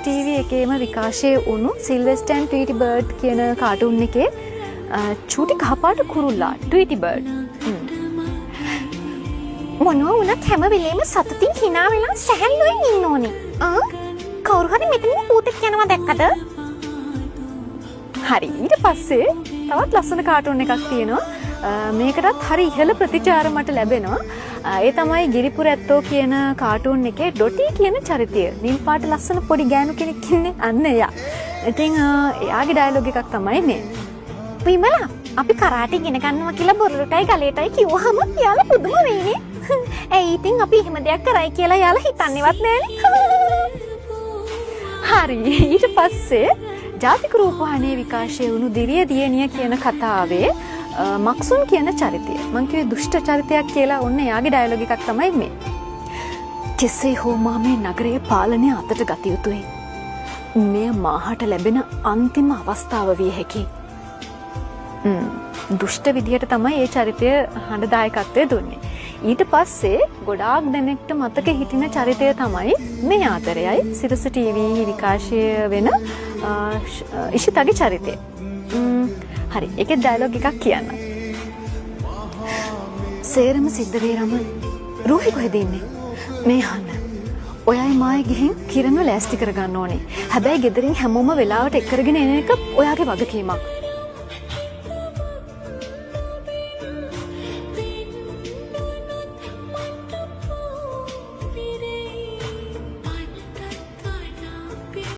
TV එකේම විකාශය වුණු සිල්වෙස්ටර් ඇන්ඩ් ට්වීටි බර්ඩ් කියන කාටුන් එකේ චූටි කහපාට කුරුල්ලා ට්වීටි බර්ඩ් මොනවා වුණත් හැම වෙලේම සතුටින් hina වෙලා සැහැල්ලුවෙන් ඉන්න ඕනේ. කවුරු හරි මෙතනින් පූතෙක් යනවා දැක්කද? හරි. ඊට පස්සේ තවත් ලස්සන කාටුන් එකක් තියෙනවා. මේකටත් හරි ඉහළ ප්‍රතිචාර මට ලැබෙනවා. ඒ තමයි ගිරිපුර ඇත්තෝ කියන කාටුන් එකේ ඩොටි කියන චරිතය. නිල් පාට ලස්සන පොඩි ගෑනු කෙනෙක් ඉන්නේ අන්න එයා. ඉතින් එයාගේ ඩයලොග් එකක් තමයි මේ. විමලා අපි කරාටි ඉගෙන ගන්නවා කියලා බොරළටයි ගලේටයි කිව්වහම යාලා පුදුම වෙයිනේ. ඇයි ඉතින් අපි එහෙම දෙයක් කරයි කියලා යාලා හිතන්නේවත් නැහැනේ. හරි. ඊට පස්සේ ජාතික රූපවාහිනියේ විකාශය වුණු දිරිය දියණිය කියන කතාවේ මක්සුන් කියන චරිතය. මං කිව්වේ දුෂ්ට චරිතයක් කියලා. ඔන්න එයාගේ ඩයලොග් එකක් තමයි මේ. කෙසේ හෝ මා මේ නගරයේ පාලනය අතට ගත යුතුයි. මෙය මාහට ලැබෙන අන්තිම අවස්ථාව විය හැකියි. දුෂ්ට විදියට තමයි ඒ චරිතය හඬදායකත්වය දුන්නේ. ඊට පස්සේ ගොඩාක් දෙනෙක්ට මතක හිටින චරිතය තමයි මේ ආදරයයි සිරස ටීවී විකාශය වෙන ඉෂිතාගේ චරිතය. හරි, ඒකේ ඩයලොග් එකක් කියන්න. සේරම සිද්ධ වේ රමන්. රෝහි කොහෙද ඉන්නේ? මේ අහන්න. ඔයයි මායි ගිහින් කිරණව ලෑස්ති කරගන්න ඕනේ. හැබැයි ගෙදරින් හැමෝම වෙලාවට එක් කරගෙන එන එක ඔයාගේ වගකීමක්.